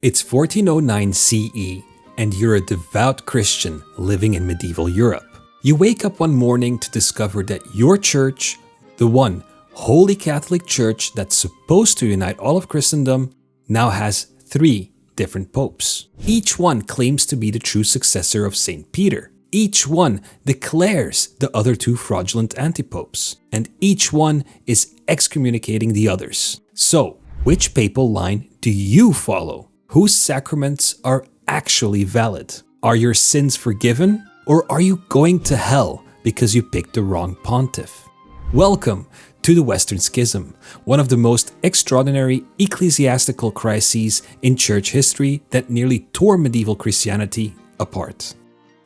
It's 1409 CE, and you're a devout Christian living in medieval Europe. You wake up one morning to discover that your church, the one Holy Catholic Church that's supposed to unite all of Christendom, now has 3 different popes. Each one claims to be the true successor of St. Peter. Each one declares the other 2 fraudulent antipopes, and each one is excommunicating the others. So, which papal line do you follow? Whose sacraments are actually valid? Are your sins forgiven? Or are you going to hell because you picked the wrong pontiff? Welcome to the Western Schism, one of the most extraordinary ecclesiastical crises in church history that nearly tore medieval Christianity apart.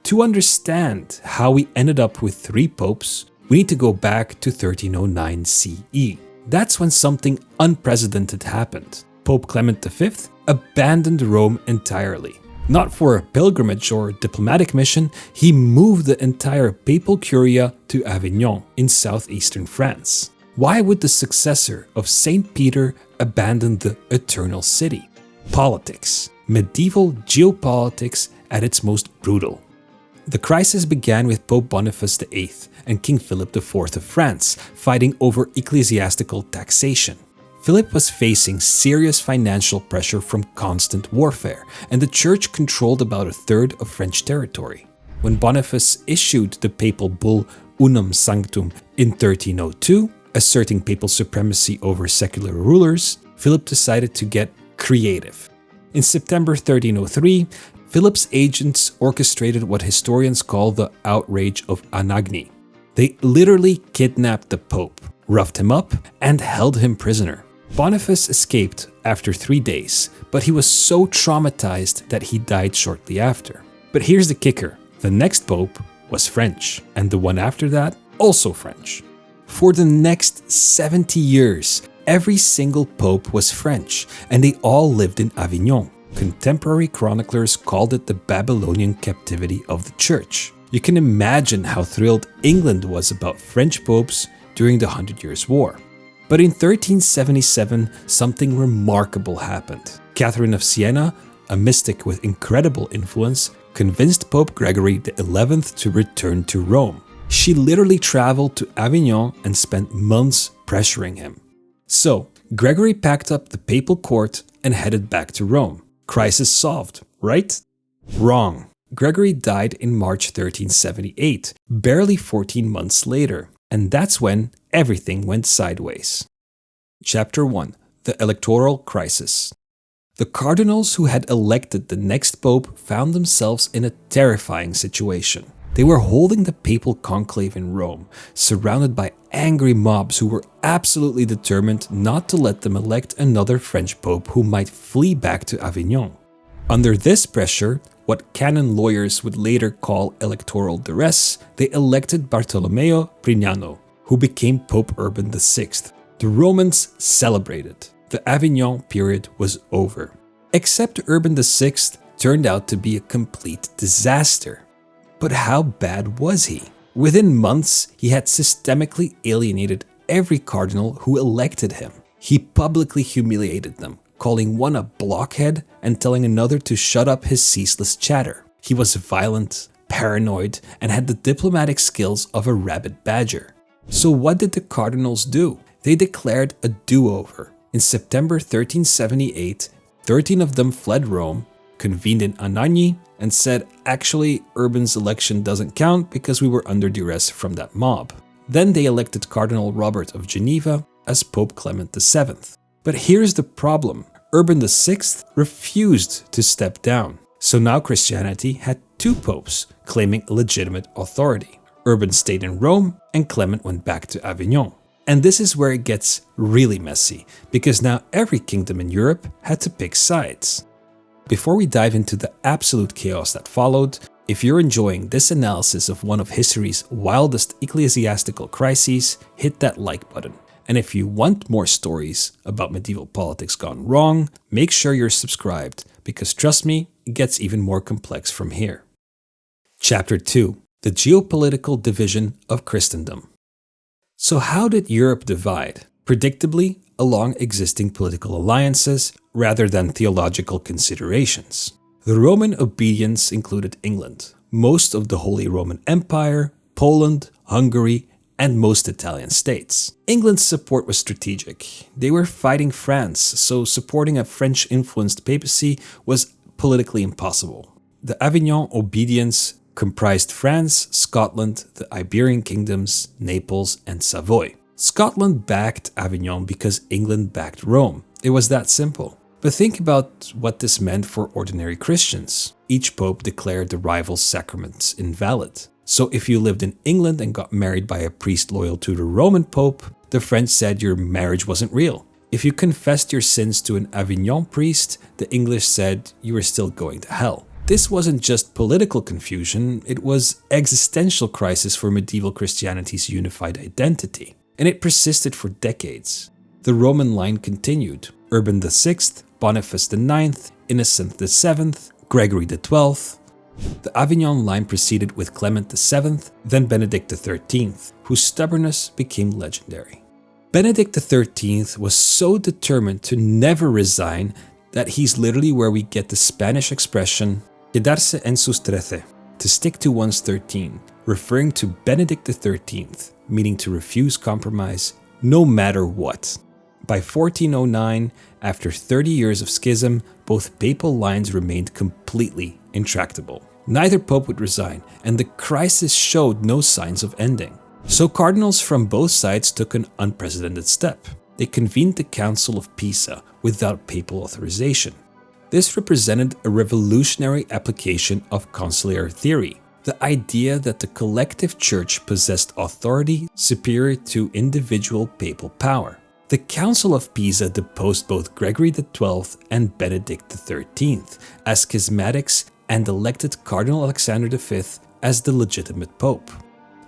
To understand how we ended up with 3 popes, we need to go back to 1309 CE. That's when something unprecedented happened. Pope Clement V abandoned Rome entirely. Not for a pilgrimage or diplomatic mission, he moved the entire papal curia to Avignon in southeastern France. Why would the successor of St. Peter abandon the eternal city? Politics. Medieval geopolitics at its most brutal. The crisis began with Pope Boniface VIII and King Philip IV of France fighting over ecclesiastical taxation. Philip was facing serious financial pressure from constant warfare, and the church controlled about 1/3 of French territory. When Boniface issued the papal bull Unum Sanctum in 1302, asserting papal supremacy over secular rulers, Philip decided to get creative. In September 1303, Philip's agents orchestrated what historians call the outrage of Anagni. They literally kidnapped the Pope, roughed him up, and held him prisoner. Boniface escaped after 3 days, but he was so traumatized that he died shortly after. But here's the kicker: the next pope was French, and the one after that also French. For the next 70 years, every single pope was French, and they all lived in Avignon. Contemporary chroniclers called it the Babylonian captivity of the church. You can imagine how thrilled England was about French popes during the 100 Years' War. But in 1377, something remarkable happened. Catherine of Siena, a mystic with incredible influence, convinced Pope Gregory XI to return to Rome. She literally traveled to Avignon and spent months pressuring him. So, Gregory packed up the papal court and headed back to Rome. Crisis solved, right? Wrong. Gregory died in March 1378, barely 14 months later. And that's when everything went sideways. Chapter 1. The Electoral Crisis. The cardinals who had elected the next pope found themselves in a terrifying situation. They were holding the papal conclave in Rome, surrounded by angry mobs who were absolutely determined not to let them elect another French pope who might flee back to Avignon. Under this pressure, what canon lawyers would later call electoral duress, they elected Bartolomeo Prignano, who became Pope Urban VI. The Romans celebrated. The Avignon period was over. Except Urban VI turned out to be a complete disaster. But how bad was he? Within months, he had systemically alienated every cardinal who elected him. He publicly humiliated them, calling one a blockhead and telling another to shut up his ceaseless chatter. He was violent, paranoid, and had the diplomatic skills of a rabid badger. So what did the cardinals do? They declared a do-over. In September 1378, 13 of them fled Rome, convened in Anagni, and said, actually, Urban's election doesn't count because we were under duress from that mob. Then they elected Cardinal Robert of Geneva as Pope Clement VII. But here's the problem. Urban VI refused to step down. So now Christianity had 2 popes claiming legitimate authority. Urban stayed in Rome and Clement went back to Avignon. And this is where it gets really messy, because now every kingdom in Europe had to pick sides. Before we dive into the absolute chaos that followed, if you're enjoying this analysis of one of history's wildest ecclesiastical crises, hit that like button. And if you want more stories about medieval politics gone wrong, make sure you're subscribed, because trust me, it gets even more complex from here. Chapter 2. The Geopolitical Division of Christendom. So how did Europe divide? Predictably, along existing political alliances, rather than theological considerations. The Roman obedience included England, most of the Holy Roman Empire, Poland, Hungary, and most Italian states. England's support was strategic. They were fighting France, so supporting a French-influenced papacy was politically impossible. The Avignon obedience comprised France, Scotland, the Iberian kingdoms, Naples, and Savoy. Scotland backed Avignon because England backed Rome. It was that simple. But think about what this meant for ordinary Christians. Each pope declared the rival sacraments invalid. So if you lived in England and got married by a priest loyal to the Roman Pope, the French said your marriage wasn't real. If you confessed your sins to an Avignon priest, the English said you were still going to hell. This wasn't just political confusion, it was existential crisis for medieval Christianity's unified identity. And it persisted for decades. The Roman line continued. Urban VI, Boniface IX, Innocent VII, Gregory XII. The Avignon line proceeded with Clement VII, then Benedict XIII, whose stubbornness became legendary. Benedict XIII was so determined to never resign that he's literally where we get the Spanish expression quedarse en sus 13, to stick to one's 13, referring to Benedict XIII, meaning to refuse compromise no matter what. By 1409, after 30 years of schism, both papal lines remained completely intractable. Neither pope would resign, and the crisis showed no signs of ending. So cardinals from both sides took an unprecedented step. They convened the Council of Pisa without papal authorization. This represented a revolutionary application of conciliar theory, the idea that the collective church possessed authority superior to individual papal power. The Council of Pisa deposed both Gregory XII and Benedict XIII as schismatics and elected Cardinal Alexander V as the legitimate pope.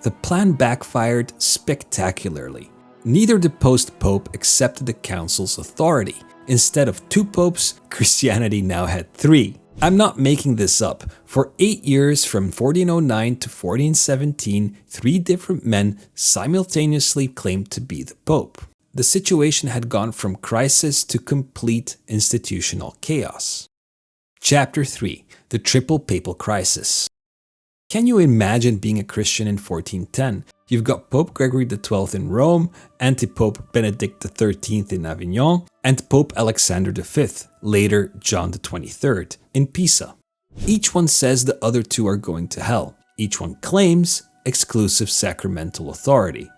The plan backfired spectacularly. Neither deposed pope accepted the council's authority. Instead of 2 popes, Christianity now had 3. I'm not making this up. For 8 years, from 1409 to 1417, 3 different men simultaneously claimed to be the pope. The situation had gone from crisis to complete institutional chaos. Chapter 3. The Triple Papal Crisis. Can you imagine being a Christian in 1410? You've got Pope Gregory XII in Rome, Antipope Benedict XIII in Avignon, and Pope Alexander V, later John XXIII, in Pisa. Each one says the other 2 are going to hell. Each one claims exclusive sacramental authority.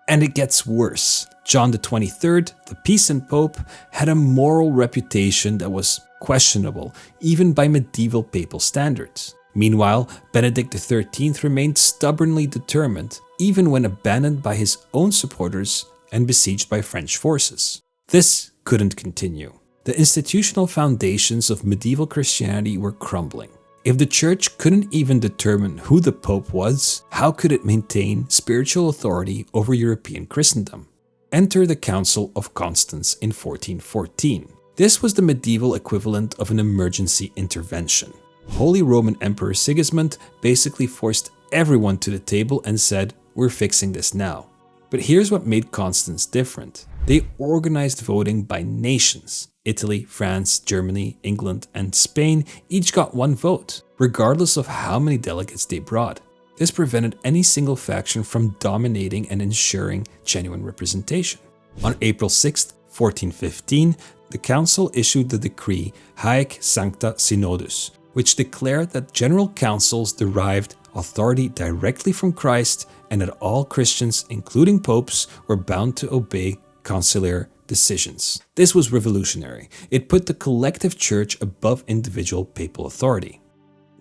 And it gets worse. John XXIII, the Pisan Pope, had a moral reputation that was questionable, even by medieval papal standards. Meanwhile, Benedict XIII remained stubbornly determined, even when abandoned by his own supporters and besieged by French forces. This couldn't continue. The institutional foundations of medieval Christianity were crumbling. If the Church couldn't even determine who the Pope was, how could it maintain spiritual authority over European Christendom? Enter the Council of Constance in 1414. This was the medieval equivalent of an emergency intervention. Holy Roman Emperor Sigismund basically forced everyone to the table and said, "We're fixing this now." But here's what made Constance different. They organized voting by nations. Italy, France, Germany, England, and Spain each got 1 vote, regardless of how many delegates they brought. This prevented any single faction from dominating and ensuring genuine representation. On April 6, 1415, the council issued the decree Haec Sancta Synodus, which declared that general councils derived authority directly from Christ and that all Christians, including popes, were bound to obey conciliar decisions. This was revolutionary. It put the collective church above individual papal authority.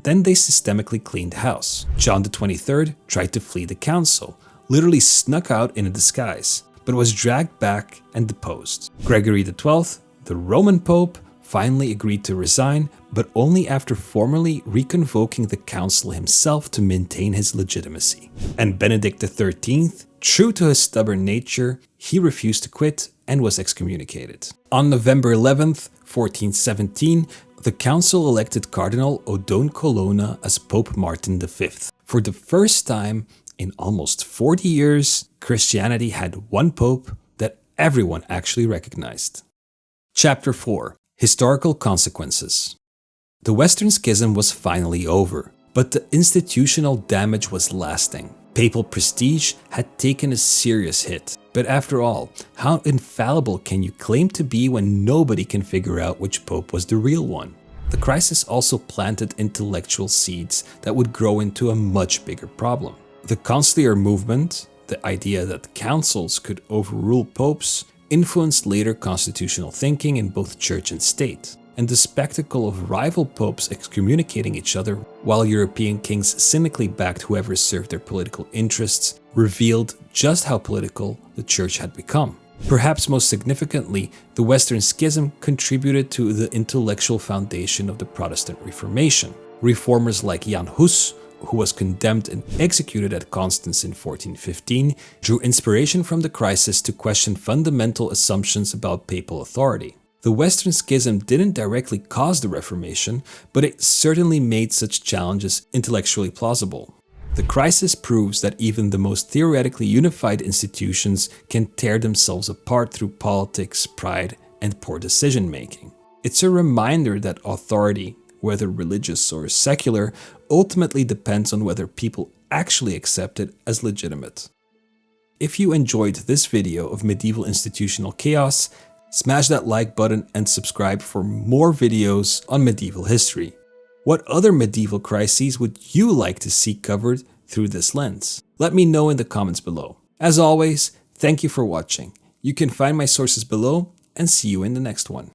Then they systemically cleaned house. John XXIII tried to flee the council, literally snuck out in a disguise, but was dragged back and deposed. Gregory XII, the Roman Pope, finally agreed to resign, but only after formally reconvoking the council himself to maintain his legitimacy. And Benedict XIII, true to his stubborn nature, he refused to quit and was excommunicated. On November 11th, 1417, the council elected Cardinal Odone Colonna as Pope Martin V. For the first time in almost 40 years, Christianity had 1 pope that everyone actually recognized. Chapter 4. Historical consequences. The Western Schism was finally over, but the institutional damage was lasting. Papal prestige had taken a serious hit. But after all, how infallible can you claim to be when nobody can figure out which pope was the real one? The crisis also planted intellectual seeds that would grow into a much bigger problem. The conciliar movement, the idea that councils could overrule popes, influenced later constitutional thinking in both church and state. And the spectacle of rival popes excommunicating each other while European kings cynically backed whoever served their political interests revealed just how political the church had become. Perhaps most significantly, the Western Schism contributed to the intellectual foundation of the Protestant Reformation. Reformers like Jan Hus, who was condemned and executed at Constance in 1415, drew inspiration from the crisis to question fundamental assumptions about papal authority. The Western Schism didn't directly cause the Reformation, but it certainly made such challenges intellectually plausible. The crisis proves that even the most theoretically unified institutions can tear themselves apart through politics, pride, and poor decision-making. It's a reminder that authority, whether religious or secular, ultimately depends on whether people actually accept it as legitimate. If you enjoyed this video of medieval institutional chaos, smash that like button and subscribe for more videos on medieval history. What other medieval crises would you like to see covered through this lens? Let me know in the comments below. As always, thank you for watching. You can find my sources below and see you in the next one.